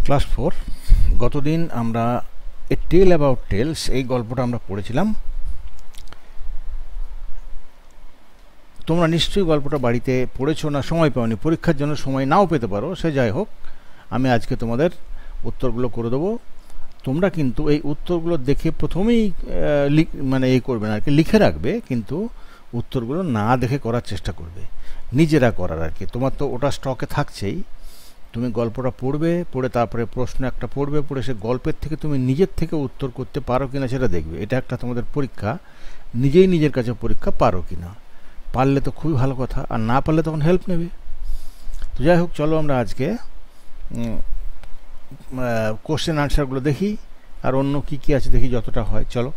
Class 4 গতদিন আমরা এ টেল about tales এই গল্পটা আমরা পড়েছিলাম। তোমরা নিশ্চয়ই গল্পটা বাড়িতে পড়েছো না সময় পাওনি, পরীক্ষার জন্য সময় নাও পেতে পারো, সে যাই হোক আমি আজকে তোমাদের উত্তরগুলো করে দেবো। তোমরা কিন্তু এই উত্তরগুলো দেখে প্রথমেই মানে এই করবে না আর কি, লিখে রাখবে, কিন্তু উত্তরগুলো না দেখে করার চেষ্টা করবে, নিজেরা করার আর কি। তোমার তো ওটা স্টকে থাকছেই, তুমি গল্পটা পড়বে, পড়ে তারপরে প্রশ্ন একটা পড়বে, পড়ে সে গল্পের থেকে তুমি নিজের থেকে উত্তর করতে পারো কিনা সেটা দেখবে। এটা একটা তোমাদের পরীক্ষা, নিজেই নিজের কাছে পরীক্ষা, পারো কিনা। পারলে তো খুবই ভালো কথা, আর না পারলে তখন হেল্প নেবে। তো যাই হোক, চলো আমরা আজকে কোশ্চেন আনসারগুলো দেখি, আর অন্য কি কি আছে দেখি যতটা হয়। চলো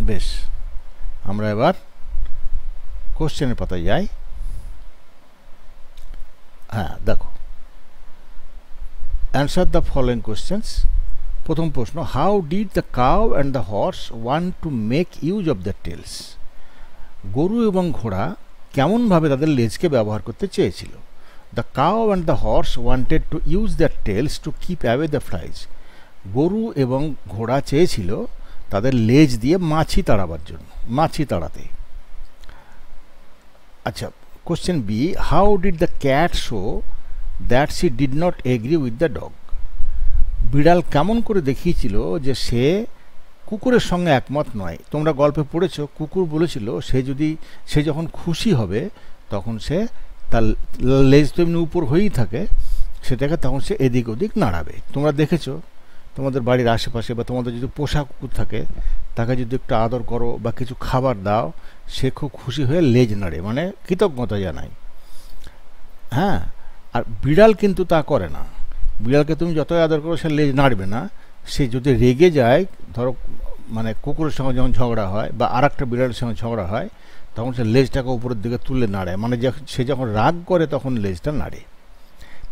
বেশ, আমরা এবার কোশ্চেনের পাতায় যাই। হ্যাঁ দেখো, অ্যান্সার দ্য ফলোয়িং কোশ্চেন্স। প্রথম প্রশ্ন, how did the cow and the horse want to make use of the tails? গরু এবং ঘোড়া কেমনভাবে তাদের লেজকে ব্যবহার করতে চেয়েছিল? The cow and the horse wanted to use their tails to keep away the flies. গরু এবং ঘোড়া চেয়েছিল তাদের লেজ দিয়ে মাছি তাড়াবার জন্য, মাছি তাড়াতে। আচ্ছা, question b, how did the cat show that she did not agree with the dog? বিড়াল কেমন করে দেখিয়েছিল যে সে কুকুরের সঙ্গে একমত নয়? তোমরা গল্পে পড়েছ, কুকুর বলেছিল সে যখন খুশি হবে তখন সে তার লেজ তো এমনি উপর হয়েই থাকে, সেটাকে তখন সে এদিক ওদিক নাড়াবে। তোমরা দেখেছো তোমাদের বাড়ির আশেপাশে, বা তোমাদের যদি পোষা কুকুর থাকে তাকে যদি একটু আদর করো বা কিছু খাবার দাও, সে খুব খুশি হয়ে লেজ নাড়ে, মানে কৃতজ্ঞতা জানায়। হ্যাঁ, আর বিড়াল কিন্তু তা করে না। বিড়ালকে তুমি যতই আদর করো সে লেজ নাড়বে না। সে যদি রেগে যায়, ধরো মানে কুকুরের সঙ্গে যখন ঝগড়া হয় বা আর একটা বিড়ালের সঙ্গে ঝগড়া হয়, তখন সে লেজটাকে উপরের দিকে তুলে নাড়ে, মানে সে যখন রাগ করে তখন লেজটা নাড়ে।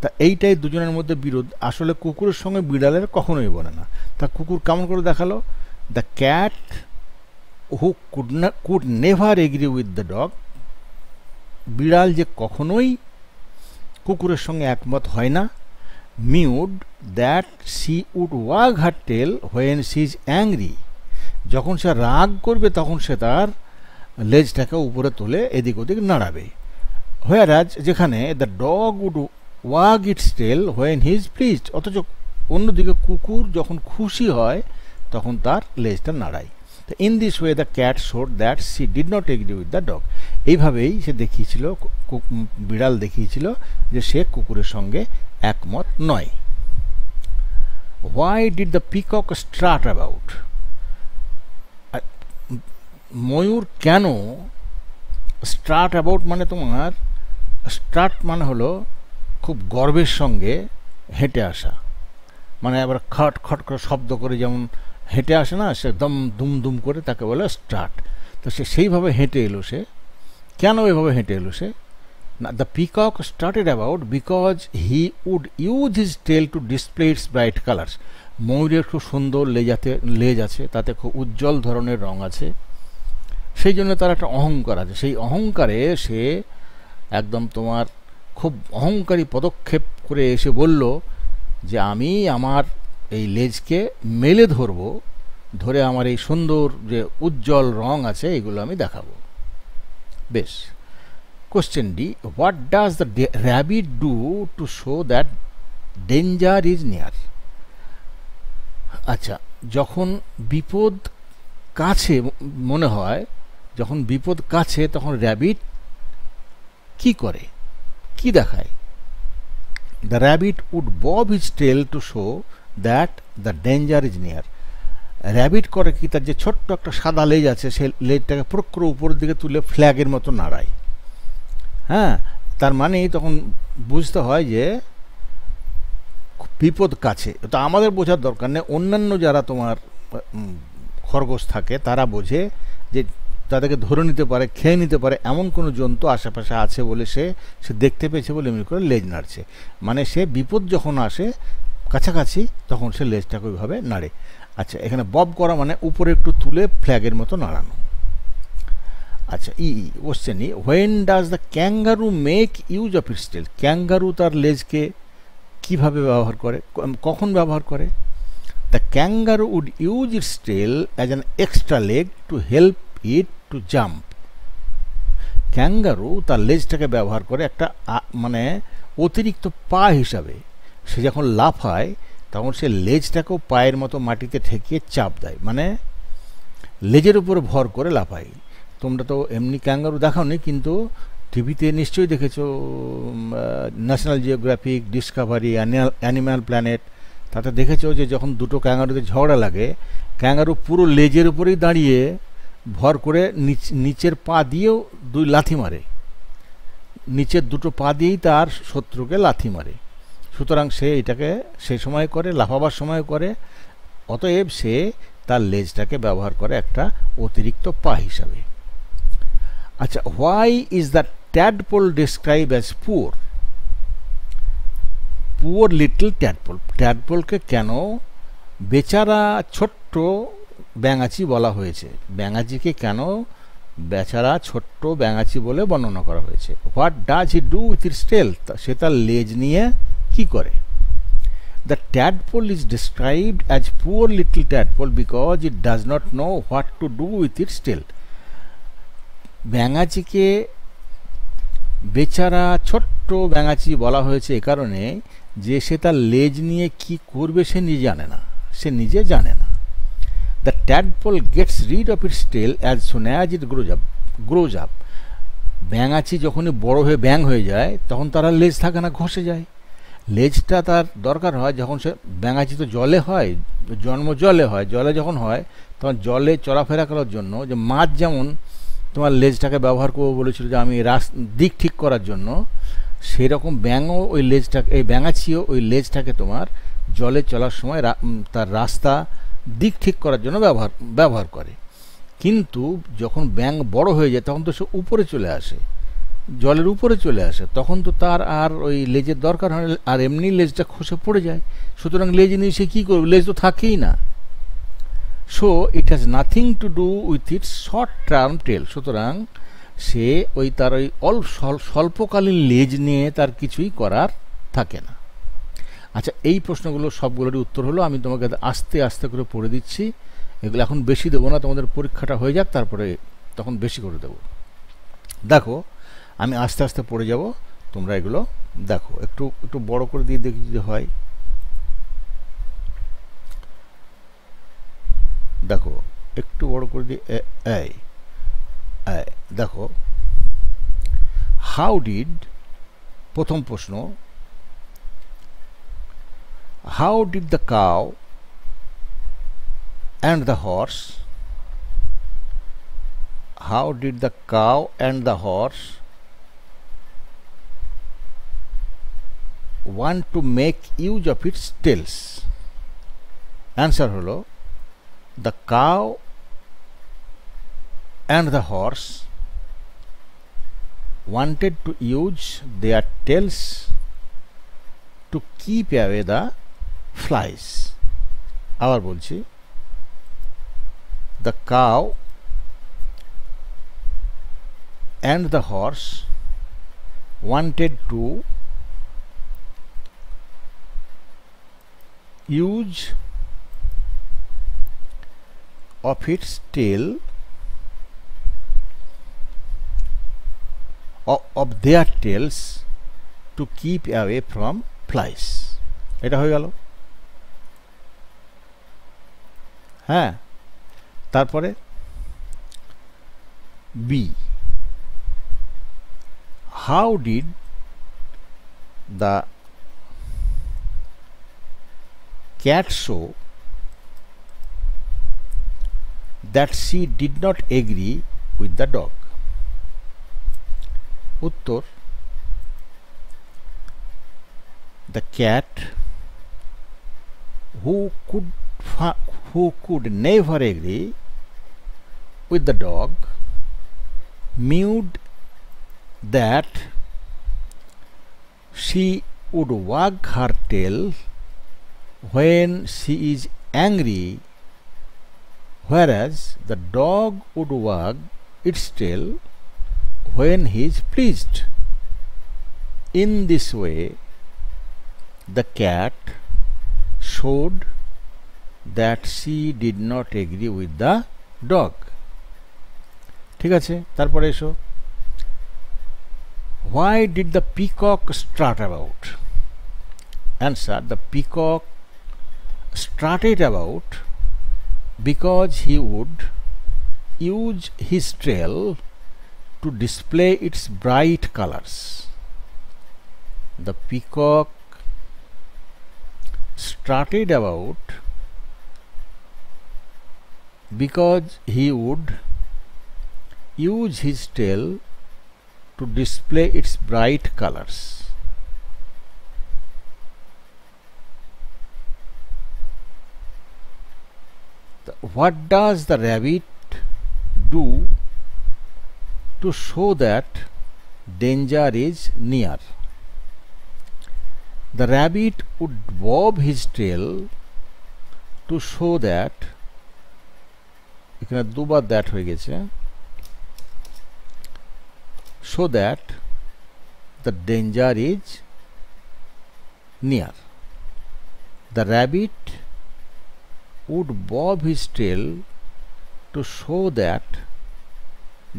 তা এইটাই দুজনের মধ্যে বিরোধ। আসলে কুকুরের সঙ্গে বিড়ালের কখনোই বনে না। তা কুকুর কেমন করে দেখালো? The cat who could never agree with the dog. বিড়াল যে কখনোই কুকুরের সঙ্গে একমত হয় না। Mewed that she would wag her tail when she is angry. যখন সে রাগ করবে তখন সে তার লেজটাকে উপরে তুলে এদিক ওদিক নাড়াবে। হোয়ারাজ, যেখানে the dog would wag its tail when he is pleased. অথচ অন্যদিকে কুকুর যখন খুশি হয় তখন তার লেজটা নাড়ায়। তো in this way the cat showed that C did not agree with the dog. এইভাবেই সে দেখিয়েছিল, বিড়াল দেখিয়েছিল যে সে কুকুরের সঙ্গে একমত নয়। Why did the peacock strut about? ময়ূর কেন স্ট্রাট অ্যাবাউট, মানে তোমার স্ট্রাট মানে হলো খুব গর্বের সঙ্গে হেঁটে আসা, মানে আবার খট খট করে শব্দ করে যেমন হেঁটে আসে না, সে দম দুম দুম করে, তাকে বলে স্ট্রাট। তো সে সেইভাবে হেঁটে এলো। সে কেন এভাবে হেঁটে এলো? সে না, the peacock strutted about because he would use his tail to display its bright colours. ময়ূরের খুব সুন্দর লেজ আছে, তাতে খুব উজ্জ্বল ধরনের রং আছে, সেই জন্য তার একটা অহংকার আছে। সেই অহংকারে সে একদম তোমার খুব অহংকারী পদক্ষেপ করে এসে বলল যে আমি আমার এই লেজকে মেলে ধরবো, ধরে আমার এই সুন্দর যে উজ্জ্বল রং আছে এগুলো আমি দেখাবো। বেশ, question D, what does the rabbit do to show that danger is near? আচ্ছা, যখন বিপদ কাছে মনে হয়, যখন বিপদ কাছে, তখন র্যাবিট কি করে, কি দেখায়? The rabbit would bob his tail to show that the danger is near. Rabbit করে কি, তার যে ছোট্ট একটা সাদা লেজ আছে, সে লেজটাকে প্রক্র উপরের দিকে তুলে ফ্ল্যাগের মতো নাড়ায়। হ্যাঁ, তার মানে তখন বুঝতে হয় যে বিপদ কাছে। তো আমাদের বোঝার দরকার নেই, অন্যান্য যারা তোমার খরগোশ থাকে তারা বোঝে যে তাদেরকে ধরে নিতে পারে, খেয়ে নিতে পারে এমন কোনো জন্তু আশেপাশে আছে বলে সে দেখতে পেয়েছে বলে এমনি করে লেজ নাড়ছে। মানে সে বিপদ যখন আসে কাছাকাছি তখন সে লেজটাকে ওইভাবে নাড়ে। আচ্ছা, এখানে বব করা মানে উপরে একটু তুলে ফ্ল্যাগের মতো নাড়ানো। আচ্ছা, question e, when does the kangaroo make use of its tail? Kangaroo তার লেজকে কিভাবে ব্যবহার করে, কখন ব্যবহার করে? The kangaroo would use its tail as an extra leg to help it to jump. Kangaroo তার লেজটাকে ব্যবহার করে একটা মানে অতিরিক্ত পা হিসাবে। সে যখন লাফায় তখন সে লেজটাকেও পায়ের মতো মাটিতে ঠেকিয়ে চাপ দেয়, মানে লেজের উপরে ভর করে লাফায়। তোমরা তো এমনি ক্যাঙ্গারু দেখাওনি, কিন্তু টিভিতে নিশ্চয়ই দেখেছো, national geographic, Discovery, animal planet, তাতে দেখেছো যে যখন দুটো ক্যাঙ্গারুদের ঝগড়া লাগে, ক্যাঙ্গারু পুরো লেজের উপরেই দাঁড়িয়ে ভর করে নিচের পা দিয়েও দুই লাথি মারে, নিচের দুটো পা দিয়েই তার শত্রুকে লাথি মারে। সুতরাং সে এটাকে সেই সময় করে, লাফাবার সময় করে, অতএব সে তার লেজটাকে ব্যবহার করে একটা অতিরিক্ত পা হিসাবে। আচ্ছা, why is the tadpole describe as poor? Poor little tadpole, ট্যাডপোলকে কেন বেচারা ছোট্ট ব্যাঙাচি বলা হয়েছে? ব্যাঙাচিকে কেন বেচারা ছোট্ট ব্যাঙাচি বলে বর্ণনা করা হয়েছে? What does he do with its tail? সে তার লেজ নিয়ে কি করে? The tadpole is described as poor little tadpole because it does not know what to do with its tail. ব্যাঙাচিকে বেচারা ছোট্ট ব্যাঙাচি বলা হয়েছে এ কারণে যে সে তার লেজ নিয়ে কি করবে সে নিজে জানে না, সে নিজে জানে না। The tadpole gets rid of its tail as soon as it grows up. ব্যাঙাচি যখনই বড় হয়ে ব্যাঙ হয়ে যায় তখন তার আর লেজ থাকে না, ঘষে যায়। লেজটা তার দরকার হয় যখন সে, ব্যাঙাচি তো জলে হয়, জন্ম জলে হয়, জলে যখন হয় তখন জলে চলাফেরা করার জন্য, যে মাছ যেমন তোমার লেজটাকে ব্যবহার করবো বলেছিল যে আমি দিক ঠিক করার জন্য, সেই রকম ব্যাঙও ওই লেজটাকে, এই ব্যাঙাচিও ওই লেজটাকে তোমার জলে চলার সময় তার রাস্তা দিক ঠিক করার জন্য ব্যবহার করে। কিন্তু যখন ব্যাঙ বড় হয়ে যায় তখন তো সে উপরে চলে আসে, জলের উপরে চলে আসে, তখন তো তার আর ওই লেজের দরকার হয় না, আর এমনি লেজটা খসে পড়ে যায়। সুতরাং লেজ নিয়ে সে কী করবে? লেজ তো থাকেই না। So it has nothing to do with its short term tail. সুতরাং সে ওই তার ওই স্বল্পকালীন লেজ নিয়ে তার কিছুই করার থাকে না। আচ্ছা, এই প্রশ্নগুলো সবগুলোরই উত্তর হলো। আমি তোমাকে আস্তে আস্তে করে পড়ে দিচ্ছি, এগুলো এখন বেশি দেবো না, তোমাদের পরীক্ষাটা হয়ে যাক তারপরে তখন বেশি করে দেবো। দেখো, আমি আস্তে আস্তে পড়ে যাব, তোমরা এগুলো দেখো। একটু একটু বড় করে দিয়ে দেখি যদি হয়। দেখো, একটু বড় করে দিয়ে, দেখো, হাউ ডিড, প্রথম প্রশ্ন, how did the cow and the horse, how did the cow and the horse want to make use of its tails? Answer হলো, the cow and the horse wanted to use their tails to keep away the flies. আবার বলছি, the cow and the horse wanted to use of its tail, of their tails to keep away from flies. এটা হয়ে গেল। হ্যাঁ, তারপরে B, how did the cat show that she did not agree with the dog? উত্তর, the cat who could never agree with the dog mewed that she would wag her tail when she is angry, whereas the dog would wag its tail when he is pleased. In this way, the cat showed that she did not agree with the dog. ঠিক আছে, তারপরে এসো, why did the peacock strut about? Answer, the peacock strutted about because he would use his tail to display its bright colors. The peacock strutted about because he would use his tail to display its bright colors. What does the rabbit do to show that danger is near? The rabbit would bob his tail to show that, এখানে দুবার that হয়ে গেছে, so that the danger is near. The rabbit would bob his tail to show that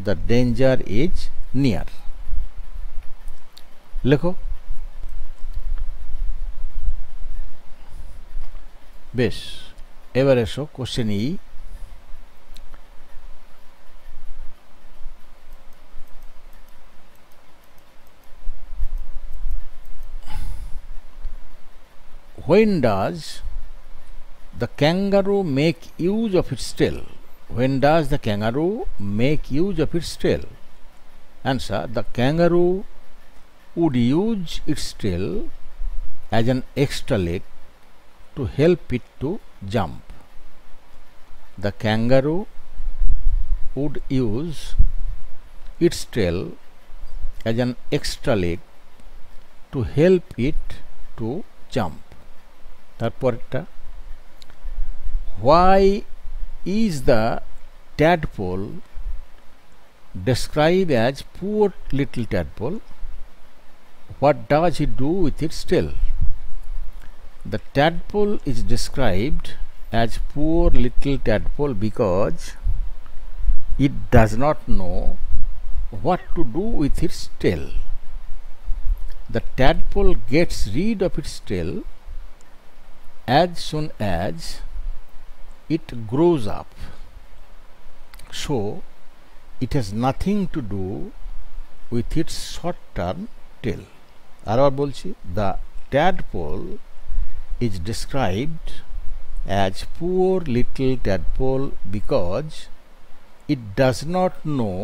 the danger is near. লেখো। বেশ, এবার এসো question E. When does the kangaroo make use of its tail? When does the kangaroo make use of its tail? Answer, the kangaroo would use its tail as an extra leg to help it to jump. The kangaroo would use its tail as an extra leg to help it to jump. তারপরটা, why is the tadpole described as poor little tadpole? What does it do with its tail? The tadpole is described as poor little tadpole because it does not know what to do with its tail. The tadpole gets rid of its tail as soon as it grows up, so it has nothing to do with its short-term tail. আবার বলছি, the tadpole is described as poor little tadpole because it does not know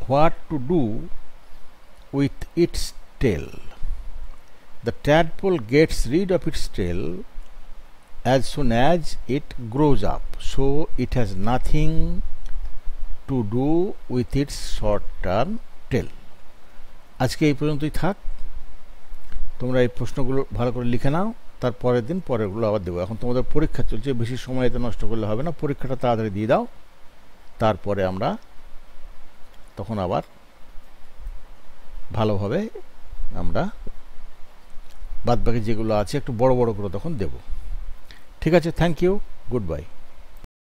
what to do with its tail. The tadpole gets rid of its tail as soon as it grows up, so it has nothing to do with its short-term tail. আজকে এই পর্যন্তই থাক। তোমরা এই প্রশ্নগুলো ভালো করে লিখে নাও, তার পরের দিন পরেরগুলো আবার দেবো। এখন তোমাদের পরীক্ষা চলছে, বেশি সময় এতে নষ্ট করলে হবে না, পরীক্ষাটা তাড়াতাড়ি দিয়ে দাও, তারপরে আমরা তখন আবার ভালোভাবে আমরা বাদবাকি যেগুলো আছে একটু বড় বড় করে তখন দেব। ঠিক আছে, থ্যাংক ইউ, গুড বাই।